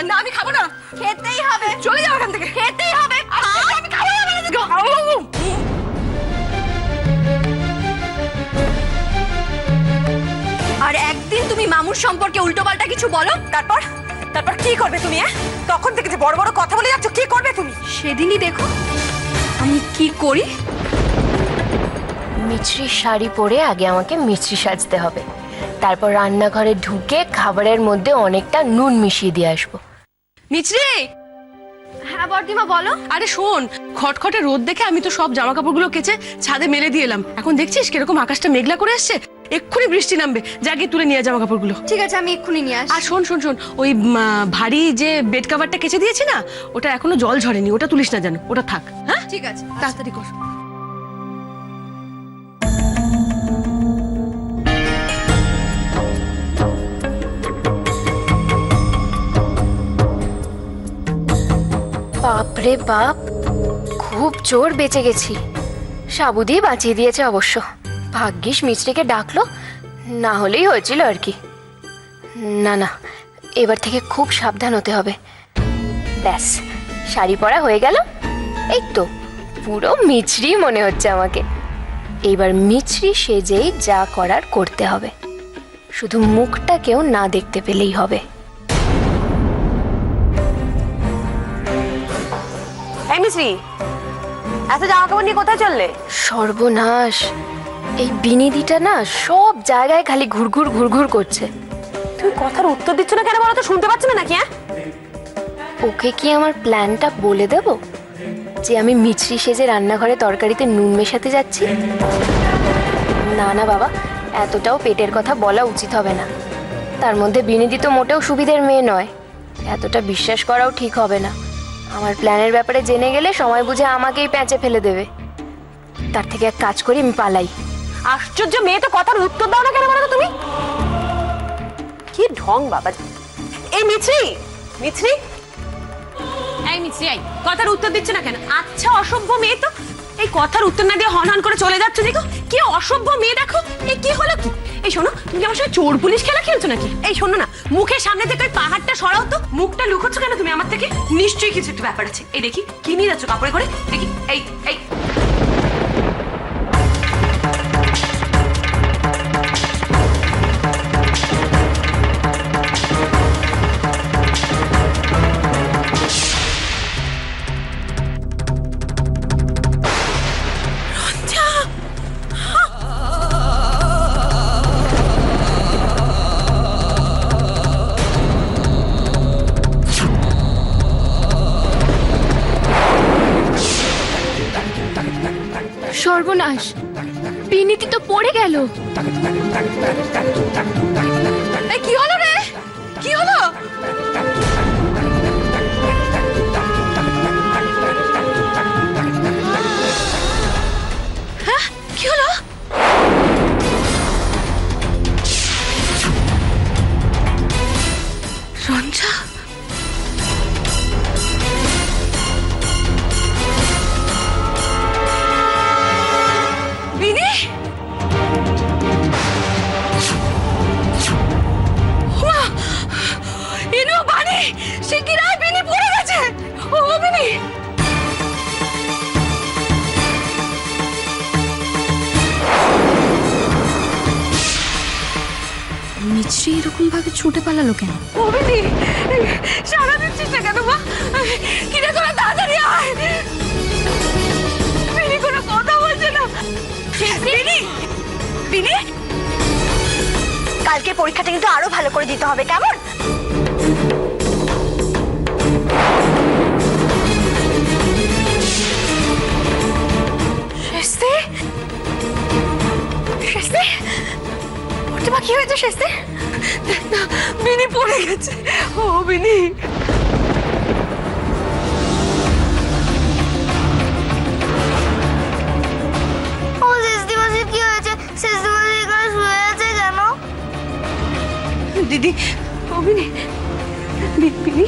না আমি খাবো না। খেতেই হবে। চলে যাও এখান থেকে। খেতেই হবে। আমি খাবো না। আর একদিন তুমি মামুর সম্পর্কে উল্টোপাল্টা কিছু বলো, তারপর তারপর কি করবে তুমি? তখন থেকে যে বড় বড় কথা বলে যাচ্ছ, কি করবে তুমি? সেদিনই দেখো আমি কি করি। মিছরি শাড়ি পরে আগে আমাকে মিছরি সাজতে হবে, তারপর রান্নাঘরে ঢুকে খাবারের মধ্যে অনেকটা নুন মিশিয়ে দিয়ে আসবো। মিছরি। হ্যাঁ বর্দিমা বলো। আরে শোন, খটখটে রোদ দেখে আমি তো সব জামা কাপড়গুলো কেচে ছাদে মেলে দিয়ে এলাম। এখন দেখছিস কিরকম আকাশটা মেঘলা করে আসছে, এক্ষুনি বৃষ্টি নামবে। জাগিয়ে তুলে নিয়ে জামা কাপড়গুলো। ঠিক আছে আমি এক্ষুনি নিয়ে আসি। আর শোন শোন শোন, ওই ভারী যে বেড কভারটা কেচে দিয়েছি না, ওটা এখনো জল ঝরেনি, ওটা তুলিস না যেন, ওটা থাক। হ্যাঁ ঠিক আছে তাড়াতাড়ি কর। বাপরে বাপ, খুব জোর বেঁচে গেছি। সাবু দিয়ে বাঁচিয়ে দিয়েছে অবশ্য। ভাগ্যিস মিছরিকে ডাকলো, না হলেই হয়েছিল আর কি। না না, এবার থেকে খুব সাবধান হতে হবে। ব্যাস, শাড়ি পরা হয়ে গেল। এই তো পুরো মিছরি মনে হচ্ছে আমাকে। এইবার মিছরি সেজেই যা করার করতে হবে, শুধু মুখটা কেউ না দেখতে পেলেই হবে। এই মিছরি, এত জামা কাপড় নিয়ে কোথায় চললে? সর্বনাশ, এই বিনিদিটা না সব জায়গায় খালি ঘুরঘুর ঘুরঘুর করছে। তুমি কথার উত্তর দিচ্ছ না কেন বলো তো? শুনতে পাচ্ছ না নাকি? হ্যাঁ, ওকে কি আমার প্ল্যানটা বলে দেব, যে আমি মিছরি সেজে রান্নাঘরে তরকারিতে নুন মেশাতে যাচ্ছি? না না বাবা, এতটাও পেটের কথা বলা উচিত হবে না। তার মধ্যে বিনিদি তো মোটেও সুবিধের মেয়ে নয়, এতটা বিশ্বাস করাও ঠিক হবে না। আমার প্ল্যানের ব্যাপারে জেনে গেলে সময় বুঝে আমাকেই প্যাঁচে ফেলে দেবে। তার থেকে এক কাজ করি, আমি পালাই। আশ্চর্য মেয়ে তো, কথার উত্তর দাও না কেন বলো তো তুমি? কি ঢং বাবা। এই মিছরি, মিছরি, এই মিছরি, এই কথার উত্তর দিচ্ছ না কেন? আচ্ছা অসভ্য মেয়ে তো, এই কথার উত্তর না দিয়ে হন হন করে চলে যাচ্ছে। দেখো কি অসভ্য মেয়ে, দেখো এই কি হলো কি? এই শোনো, তুমি কি আমার সঙ্গে চোর পুলিশ খেলা খেলছো নাকি? এই শোনো না, মুখের সামনে থেকে ওই পাহাড়টা সরাও তো। মুখটা লুকোচ্ছ কেন তুমি আমার থেকে? নিশ্চয়ই কিছু একটা ব্যাপার আছে। এই দেখি কি নিয়ে যাচ্ছ কাপড়ে করে, দেখি। এই এই সর্বনাশ, বিনিতি তো পড়ে গেল। এই কি হলো রে? কি হলো? হ্যাঁ কি হলো? রঞ্জা, বিনি, ইনু বানি, শিগগিরই বিনি পড়ে গেছে। ও বিনি, মিছরি এরকম ভাবে ছুটে পালালো কেন? ও বিনি, সারা দিচ্ছিস না কেন মা? কিরে তোরা তাড়াতাড়ি আয়। বিনি কোনো কথা বলছে না। বিনি, বিনি, কালকে পরীক্ষাটা কিন্তু আরো ভালো করে দিতে হবে, কেমন? শেস্তে, শেস্তে, প্রতিমা কি হয়েছে শেস্তে? দেখ না, বিনি পড়ে গেছে। ও বিনি, ও শেস্তি মাসি কি হয়েছে? শেস্তি মাসি এখানে শুয়ে আছে কেন? দিদি, ও বিনি, বিনি,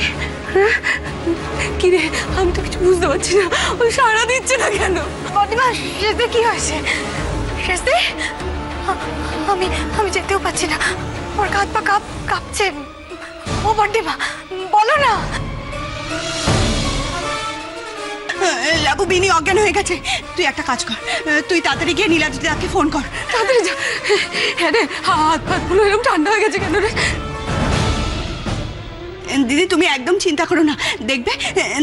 কি রে? আমি তো কিছু বুঝতে পারছি না, ও সাড়া দিচ্ছে না কেন? প্রতিমা শেস্তি কি হয়েছে? শেস্তি, আমি আমি যেতেও পারছি না, ওর হাত পা কাঁপছে। ও বর্দিমা, বলো না। লাবু, বিনি অজ্ঞান হয়ে গেছে। তুই একটা কাজ কর, তুই তাড়াতাড়ি গিয়ে নীলাদ্রিদাকে ফোন কর। তাড়াতাড়ি যা। হ্যাঁ রে, হাত পাগুলো এরকম ঠান্ডা হয়ে গেছে কেন রে? দিদি, তুমি একদম চিন্তা করো না, দেখবে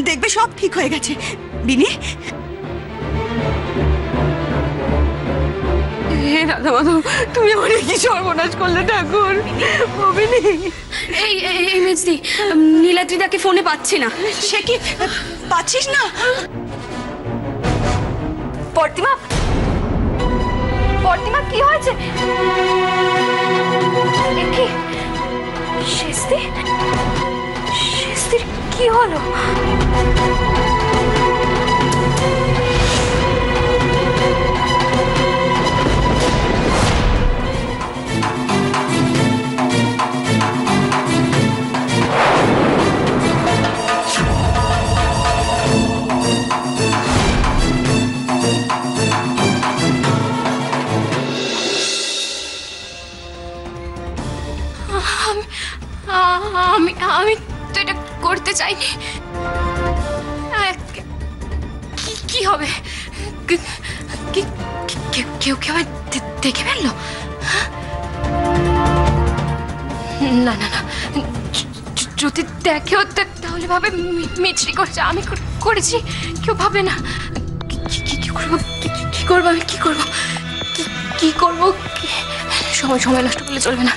দেখবে সব ঠিক হয়ে গেছে। বিনি, হে রাধা মাধব, তুমি আমার কি সর্বনাশ করলে ঠাকুর। অভিনি, এই এই মেজদি, নীলাদ্রিদাকে ফোনে পাচ্ছি না। সে কি, পাচ্ছিস না? বর্দিমা, বর্দিমা কি হয়েছে? এ কি শেষদি, শেষদির কি হলো? আমি আমি তো এটা করতে চাইনি। কি হবে? কেউ কেউ দেখে ফেললো? না না না, যদি দেখেও তাহলে ভাবে মিছরি করছে, আমি করেছি, কেউ ভাবে না। কি করবো, কি করবো আমি, কি করবো, কি করবো? সময় নষ্ট করলে চলবে না।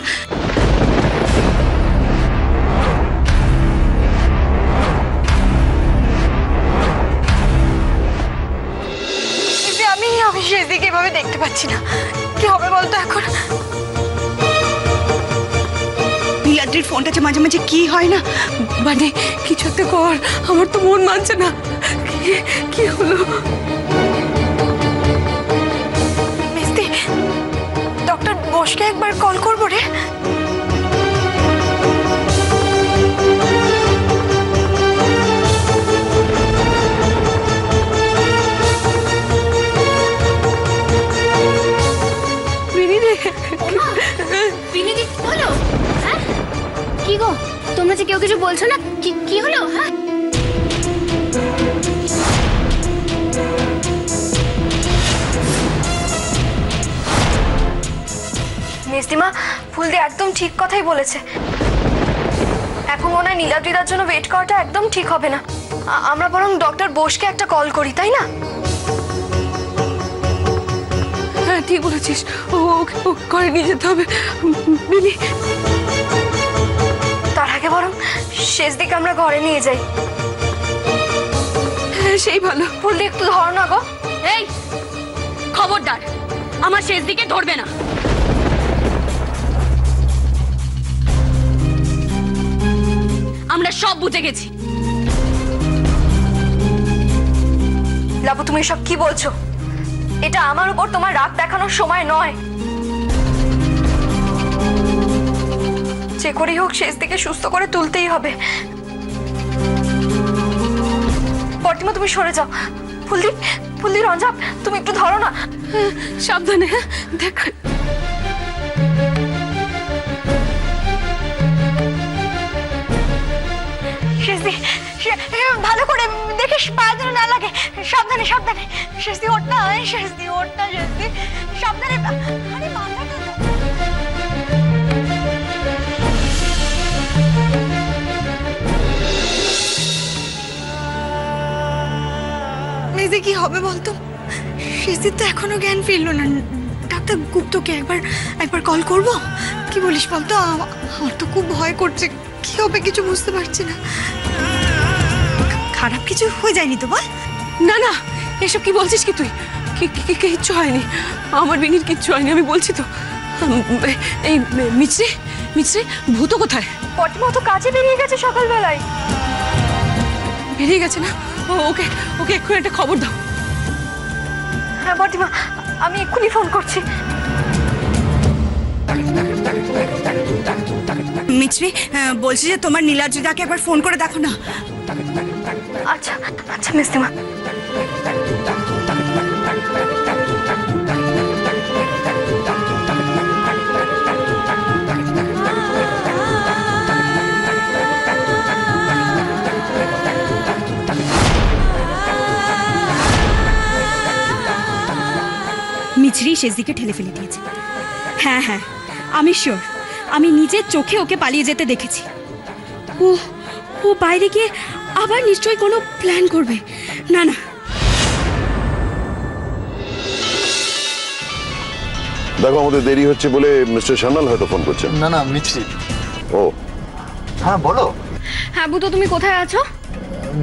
আমি সেদিকে এভাবে দেখতে পাচ্ছি না। কি হবে বলতো এখন? নীলাদ্রির ফোনটাতে মাঝে মাঝে কি হয় না, মানে কিছু একটা কর, আমার তো মন মানছে না। কি হলো? মিস্তি, ডক্টর বোসকে একবার কল করবো রে। কি গো, তোমরা যে কেউ কিছু বলছো না, কি হলো? হ্যাঁ, মিস্তিমা, ফুলদি একদম ঠিক কথাই বলেছে। এখন মনে হয় নীলাদ্রিদার জন্য ওয়েট করাটা একদম ঠিক হবে না। আমরা বরং ডক্টর বোসকে একটা কল করি, তাই না? হ্যাঁ, ঠিক বলেছিস। ও ঘরে নিয়ে যেতে হবে। বিনি, তার আগে বরং শেষ দিকে আমরা ঘরে নিয়ে যাই। হ্যাঁ, সেই ভালো। ফুলদি, একটু ধর না গো। এই খবরদার, আমার শেষ দিকে ধরবে না। আমরা সব বুঝে গেছি। লাবু, তুমি সব কি বলছো? এটা আমার উপর তোমার রাগ দেখানোর সময় নয়। যে করেই হোক শেষ দিকে সুস্থ করে তুলতেই হবে। বর্তিমা, তুমি সরে যাও। ফুলদি, ফুলদি, রঞ্জা, তুমি একটু ধরো না। সাবধানে, হ্যাঁ, দেখ। শেষদি, ভালো করে দেখিস পা যেন না লাগে। সাবধানে, সাবধানে। শেষদি, ওঠ না, শেষদি, ওঠ না, শেষদি, সাবধানে। আরে মাথা তো। মেজে কি হবে বলতো? শেষদিন তো এখনো জ্ঞান ফিরলো না। ডাক্তার গুপ্তকে একবার কল করব? কি বলিস বলতো? আমার তো খুব ভয় করছে। কি হবে কিছু বুঝতে পারছি না। খারাপ কিছু হয়ে যায়নি তো? বল। না না, এসব কি বলছিস কি তুই? কিচ্ছু হয়নি, আমার বিনির কিচ্ছু হয়নি, আমি বলছি তো। এই মিছরি, মিছরি ভূত কোথায়? বর্তিমা তো কাজে বেরিয়ে গেছে সকালবেলায়। বেরিয়ে গেছে না? ওকে ওকে এক্ষুনি একটা খবর দাও। হ্যাঁ বর্তিমা, আমি এক্ষুনি ফোন করছি। মিছরি, বলছি যে তোমার নীলাদ্রিদাকে একবার ফোন করে দেখো না। আচ্ছা আচ্ছা মিস্তিমা। মিছরি শেষদিকে ঠেলে ফেলে দিয়েছে। হ্যাঁ হ্যাঁ, আমি শিওর, আমি নিজের চোখে ওকে পালিয়ে যেতে দেখেছি। ও ও বাইরে গিয়ে আবার নিশ্চয়ই কোনো প্ল্যান করবে। না না, দেখো আমাদের দেরি হচ্ছে বলে মিস্টার সান্যাল হয়তো ফোন করছেন। না না মিছরি। ও হ্যাঁ বলো। হ্যাঁ বুতো, তুমি কোথায় আছো?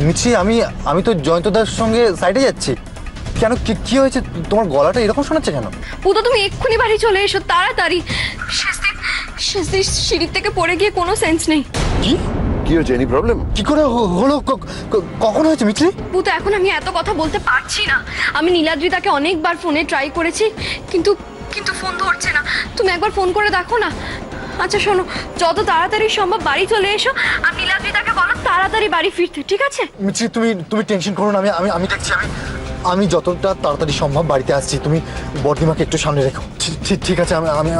মিছরি, আমি তো জয়ন্তদার সঙ্গে সাইডে যাচ্ছি। কেন, কি হয়েছে? তোমার গলাটা এরকম শোনাচ্ছে কেন? বুতো তুমি এক্ষুনি বাড়ি চলে এসো তাড়াতাড়ি। শেষদিন সিঁড়ির থেকে পড়ে গিয়ে কোনো সেন্স নেই। কি হয়েছে? Any problem? কি করে হলো? কখন হয়েছে মিছরি? বুতো এখন আমি এত কথা বলতে পারছি না। আমি নীলাদ্রিতাকে অনেকবার ফোনে ট্রাই করেছি, কিন্তু ফোন ধরছে না। তুমি একবার ফোন করে দেখো না। আচ্ছা শোনো, যত তাড়াতাড়ি সম্ভব বাড়ি চলে এসো আর নীলাদ্রিতাকে বলো তাড়াতাড়ি বাড়ি ফিরতে, ঠিক আছে? মিছরি, তুমি টেনশন করো না, আমি দেখছি। আমি যতটা তাড়াতাড়ি সম্ভব বাড়িতে আসছি। তুমি বর্দিমাকে একটু সামনে রেখো। ঠিক আছে,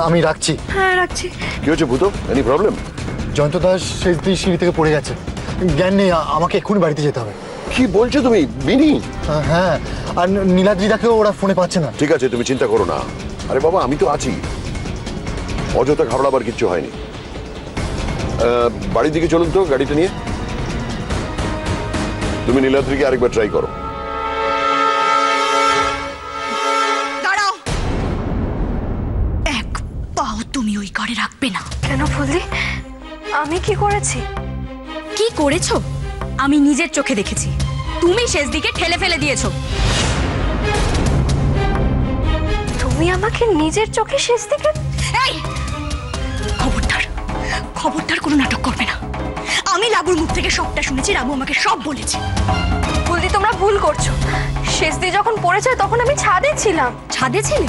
আমি রাখছি। হ্যাঁ রাখছি। কি হয়েছে ভূত? Any problem? জয়ন্তদা শেষদিন সিঁড়ি থেকে পড়ে গেছে, জ্ঞান নেই। আমাকে এক্ষুনি বাড়িতে যেতে হবে। কি বলছো তুমি মিনি? হ্যাঁ, আর নীলাদ্রিদাকেও ওরা ফোনে পাচ্ছে না। ঠিক আছে, তুমি চিন্তা করো না। আরে বাবা, আমি তো আছি। অযথা ঘাবড়াবার কিচ্ছু হয়নি। বাড়ির দিকে চলুন তো গাড়িটা নিয়ে। তুমি নীলাদ্রিকে আরেকবার ট্রাই করো। দাঁড়াও, এক পাও তুমি ওই ঘরে রাখবে না। কেন ফুলদি, আমি কি করেছি? কি করেছো? আমি নিজের চোখে দেখেছি। তুমি শেষদিকে ঠেলে ফেলে দিয়েছো। তুমি আমাকে নিজের চোখে শেষদিকে? এই খবরদার, খবরদার কোনো নাটক করবে না। আমি লাবুর মুখ থেকে সবটা শুনেছি, লাবু আমাকে সব বলেছে। ফুলদি তোমরা ভুল করছো। শেষদি যখন পড়েছে তখন আমি ছাদে ছিলাম। ছাদে ছিলে?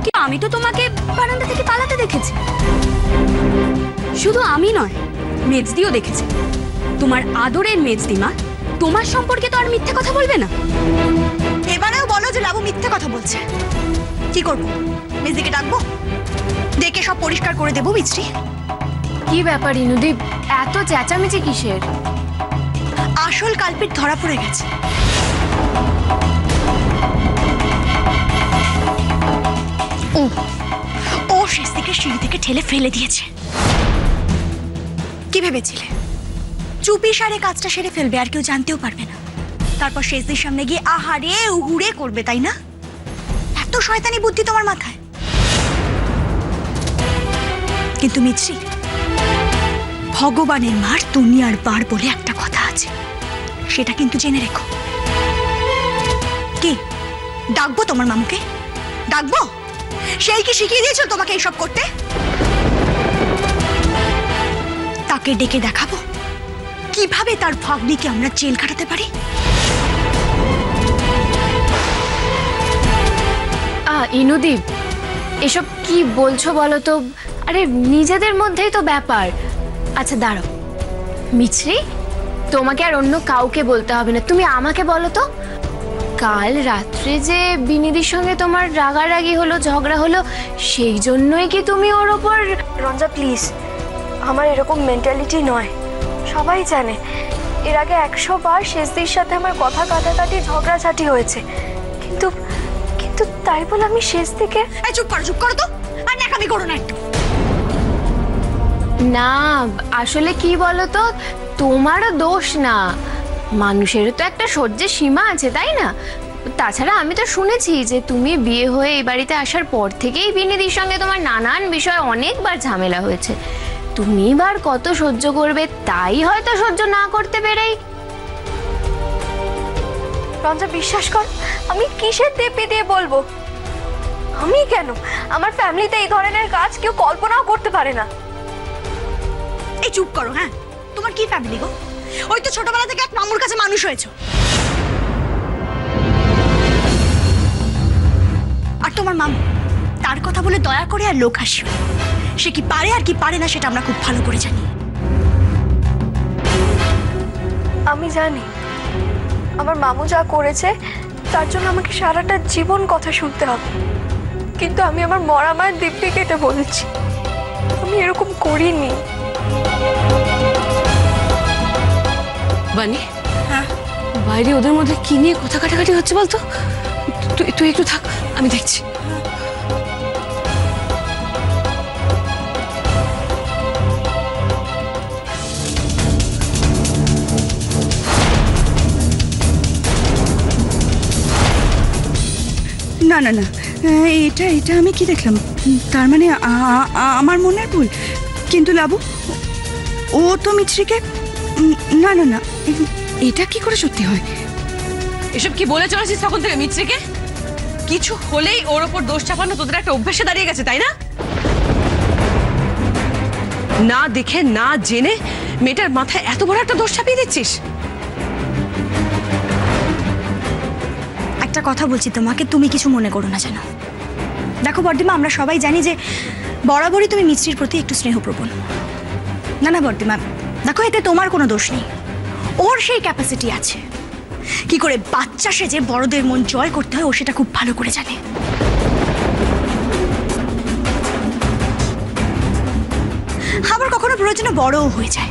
কি, আমি তো তোমাকে বারান্দা থেকে পালাতে দেখেছি। শুধু আমি নয়, মেজদিও দেখেছে। তোমার আদরের মেজদিমা তোমার সম্পর্কে তো আর মিথ্যে কথা বলবে না। এবারেও বলো যে লাবু মিথ্যে কথা বলছে। কি করবো? মেজদিকে ডাকবো, ডেকে সব পরিষ্কার করে দেবো। মিছরি, কি ব্যাপার ইনুদীপ, এত চেঁচামেচি কিসের? আসল কালপিট ধরা পড়ে গেছে। ও শেষ থেকে সিঁড়ি থেকে ঠেলে ফেলে দিয়েছে। কি ভেবেছিলে চুপি সারে কাজটা সেরে ফেলবে, আর কেউ জানতেও পারবে না? তারপর শেষদের সামনে গিয়ে আহারে উহুড়ে করবে, তাই না? এত শয়তানি বুদ্ধি তোমার মাথায়। কিন্তু মিছরি, ভগবানের মার দুনিয়ার বার বলে একটা কথা আছে, সেটা কিন্তু জেনে রেখো। কি ডাকবো তোমার মামুকে? ডাকবো? সেই কি শিখিয়ে দিয়েছিল তোমাকে এইসব করতে? তাকে ডেকে দেখাবো কিভাবে তার ভাগ্নিকে আমরা জেল কাটাতে পারি। ইনুদীপ, এসব কি বলছো বলো তো? আরে নিজেদের মধ্যেই তো ব্যাপার। আচ্ছা দাঁড়াও মিছরি, তোমাকে আর অন্য কাউকে বলতে হবে না, তুমি আমাকে বলো তো, কাল রাত্রে যে বিনিদির সঙ্গে তোমার রাগারাগি হলো, ঝগড়া হলো, সেই জন্যই কি তুমি ওর ওপর? রঞ্জা প্লিজ, আমার এরকম মেন্টালিটি নয়, সবাই জানে। এর আগে 100 বার শেষদির সাথে আমার কথা কাটাকাটি ঝগড়াঝাটি হয়েছে, কিন্তু তাই বলে আমি শেষদিকে? চুপ করো তো, আর ন্যাকামি করো না একটু। না আসলে কি বলো তো, তোমারও দোষ না, মানুষেরও তো একটা সহ্যের সীমা আছে, তাই না? তাছাড়া আমি তো শুনেছি যে তুমি বিয়ে হয়ে এই বাড়িতে আসার পর থেকেই বিনিদির সঙ্গে তোমার নানান বিষয়ে অনেকবার ঝামেলা হয়েছে। তুমি এবার কত সহ্য করবে, তাই হয়তো সহ্য না করতে পেরেই। রঞ্জা বিশ্বাস কর, আমি কিসের দেবী দিয়ে বলবো? আমি কেন, আমার ফ্যামিলিতে এই ধরনের কাজ কেউ কল্পনাও করতে পারে না। এই চুপ করো। হ্যাঁ, তোমার কি ফ্যামিলি গো? ওই তো ছোটবেলা থেকে এক মামুর কাছে মানুষ হয়েছো। আর তোমার মামু, তার কথা বলে দয়া করে আর লোক হাসিও। সে কি পারে আর কি পারে না সেটা আমরা খুব ভালো করে জানি। আমি জানি আমার মামু যা করেছে তার জন্য আমাকে সারাটা জীবন কথা শুনতে হবে, কিন্তু আমি আমার মরা মায়ের দিব্যি কেটে বলছি, আমি এরকম করিনি। বানি, হ্যাঁ বাইরে ওদের মধ্যে কি নিয়ে কথা কাটাকাটি হচ্ছে বলতো? তুই একটু থাক, আমি দেখছি। না না না, এটা এটা আমি কি দেখলাম? তার মানে আমার মনের ভুল। কিন্তু লাবু, ও তো মিছরিকে, না না না, এটা কি করে সত্যি হয়? এসব কি বলে চলেছিস তখন থেকে মিত্রিকে? কিছু হলেই ওর ওপর দোষ চাপানো তোদের একটা অভ্যাসে দাঁড়িয়ে গেছে, তাই না? না দেখে না জেনে মেয়েটার মাথায় এত বড় একটা দোষ চাপিয়ে দিচ্ছিস। একটা কথা বলছি তোমাকে, তুমি কিছু মনে করো না যেন। দেখো বর্দিমা, আমরা সবাই জানি যে বরাবরই তুমি মিছরির প্রতি একটু স্নেহপ্রবণ। না না বর্দিমা, দেখো এতে তোমার কোনো দোষ নেই। ওর সেই ক্যাপাসিটি আছে। কি করে বাচ্চা সেজে বড়দের মন জয় করতে হয় ও সেটা খুব ভালো করে জানে। আবার কখনো প্রয়োজনে বড়ও হয়ে যায়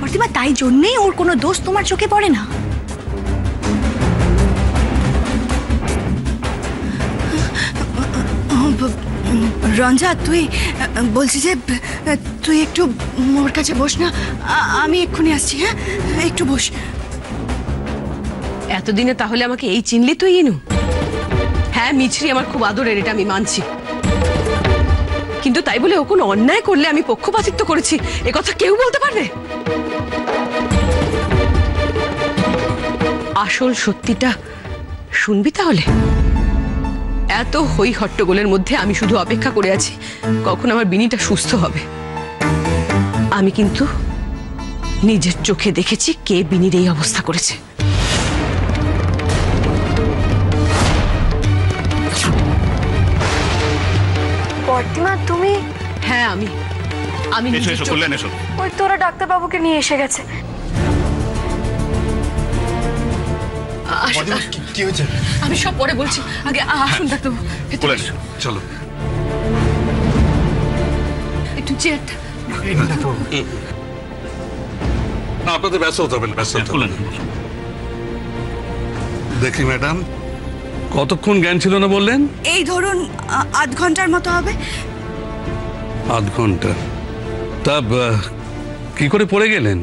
বর্দিমা, তাই জন্যেই ওর কোনো দোষ তোমার চোখে পড়ে না। রঞ্জা, তুই বলছি যে তুই একটু ওর কাছে বস না, আমি এক্ষুনি আসছি। হ্যাঁ, একটু বস। এতদিনে তাহলে আমাকে এই চিনলি তুই ইনু? হ্যাঁ, মিছরি আমার খুব আদরের, এটা আমি মানছি, কিন্তু তাই বলে ও কোনো অন্যায় করলে আমি পক্ষপাতিত্ব করেছি এ কথা কেউ বলতে পারবে? আসল সত্যিটা শুনবি তাহলে? এত হই হট্টগোলের মধ্যে আমি শুধু অপেক্ষা করে আছি কখন আমার বিনিটা সুস্থ হবে। আমি কিন্তু নিজের চোখে দেখেছি কে বিনির এই অবস্থা করেছে। বর্দিমা, তুমি? হ্যাঁ, আমি নিজের চোখে- ওই তোরা ডাক্তারবাবুকে নিয়ে এসে গেছে। আসুন, কি হয়েছে? আমি সব পরে বলছি, আগে আসুন ডাক্তারবাবু। ভেতরে আসুন। চলো। একটু চেয়ারটা। না, আপনাদের ব্যস্ত হতে হবে না, ব্যস্ত হতে হবে না। দেখি ম্যাডাম, কতক্ষণ জ্ঞান ছিল না বললেন? এই ধরুন আধ ঘন্টার মতো হবে। আধ ঘন্টা? তা কি করে পড়ে গেলেন?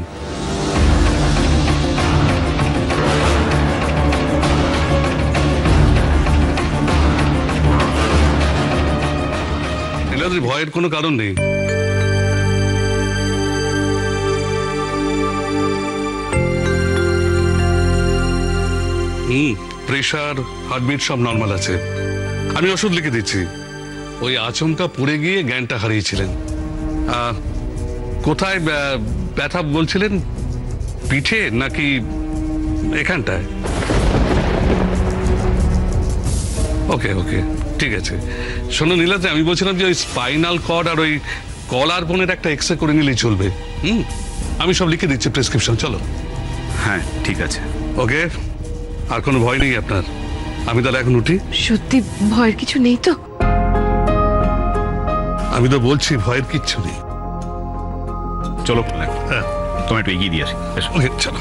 নীলাদ্রি, ভয়ের কোনো কারণ নেই। প্রেশার, হার্টবিট সব নর্মাল আছে। আমি ওষুধ লিখে দিচ্ছি। ওই আচমকা পড়ে গিয়ে জ্ঞানটা হারিয়েছিলেন। কোথায় ব্যথা বলছিলেন? পিঠে নাকি এখানটায়? ওকে ওকে, ঠিক আছে। শোনো নীলাদ্রি, আমি বলছিলাম যে ওই স্পাইনাল কর্ড আর ওই কলার বোনের একটা এক্সরে করে নিলেই চলবে। আমি সব লিখে দিচ্ছি প্রেসক্রিপশন। চলো। হ্যাঁ, ঠিক আছে। ওকে, আর কোনো ভয় নেই আপনার? আমি তাহলে এখন উঠি। সত্যি ভয়ের কিছু নেই তো? আমি তো বলছি ভয়ের কিচ্ছু নেই। চলো, হ্যাঁ, তোমায় একটু এগিয়ে দিয়ে আসি। এসো। ওকে, চলো।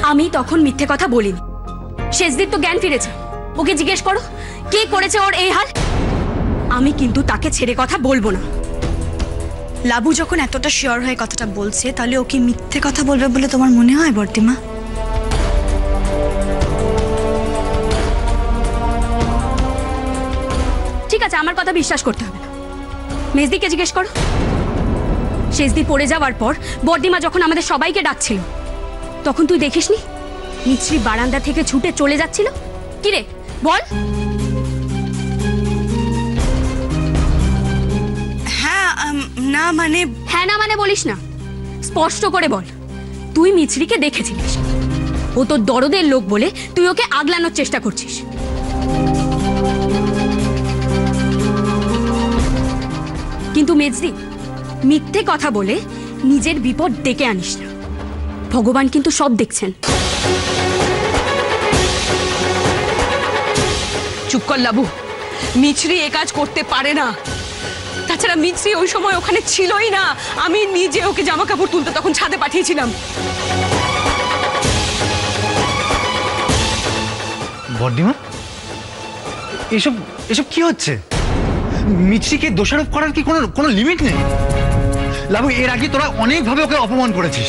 আমি তখন মিথ্যে কথা বলিনি। শেষদিন তো জ্ঞান ফিরেছে। ওকে জিজ্ঞেস করো কে করেছে ওর এই হাল। আমি কিন্তু তাকে ছেড়ে কথা বলবো না। লাবু যখন এতটা শিওর হয়ে কথাটা বলছে, তাহলে ও কি মিথ্যে কথা বলবে বলে তোমার মনে হয় বর্দিমা? ঠিক আছে, আমার কথা বিশ্বাস করতে হবে না। মেজদিকে জিজ্ঞেস করো। শেষদি পড়ে যাওয়ার পর বর্দিমা যখন আমাদের সবাইকে ডাকছিল, তখন তুই দেখিসনি মিছরি বারান্দা থেকে ছুটে চলে যাচ্ছিল? কি রে বল। হ্যাঁ, না মানে হ্যাঁ না মানে বলিস না, স্পষ্ট করে বল। তুই মিছরিকে দেখেছিলিস, ও তোর দরদের লোক বলে তুই ওকে আগলানোর চেষ্টা করছিস। কিন্তু মেজদি, মিথ্যে কথা বলে নিজের বিপদ ডেকে আনিস না। ভগবান কিন্তু সব দেখছেন। চুপ কর লাবু, মিছরি এ কাজ করতে পারে না। তাছাড়া মিছরি ওই সময় ওখানে ছিলই না। আমি নিজে ওকে জামা কাপড় তুলতে তখন ছাদে পাঠিয়েছিলাম। বর্দিমা, এসব এসব কি হচ্ছে? মিছরিকে দোষারোপ করার কি কোনো লিমিট নেই? লাবু, এর আগে তোরা অনেকভাবে ওকে অপমান করেছিস।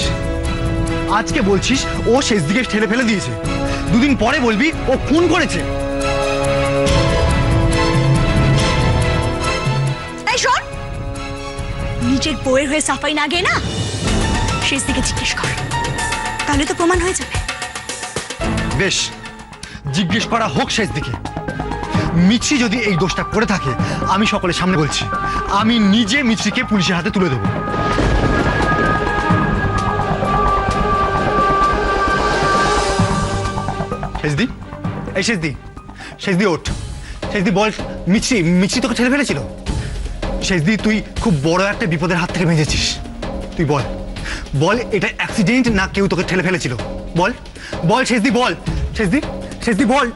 আজকে বলছিস ও শেষ দিকে ঠেলে ফেলে দিয়েছে, দুদিন পরে বলবি ও খুন করেছে। এই শোন, নিজের বউয়ের হয়ে সাফাই না গে না, শেষ দিকে জিজ্ঞেস কর, তাহলে তো প্রমাণ হয়ে যাবে। বেশ, জিজ্ঞেস করা হোক শেষ দিকে। মিছরি যদি এই দোষটা করে থাকে, আমি সকলের সামনে বলছি, আমি নিজে মিছরিকে পুলিশের হাতে তুলে দেবো। শেষদি, এই শেষদি, শেষদি ওঠ, শেষদি বল, মিছরি তোকে ঠেলে ফেলেছিল? শেষদি, তুই খুব বড় একটা বিপদের হাত থেকে বেঁচেছিস, তুই বল, বল এটা অ্যাক্সিডেন্ট না কেউ তোকে ঠেলে ফেলেছিল? বল বল শেষদি, বল শেষদি, শেষদি বল।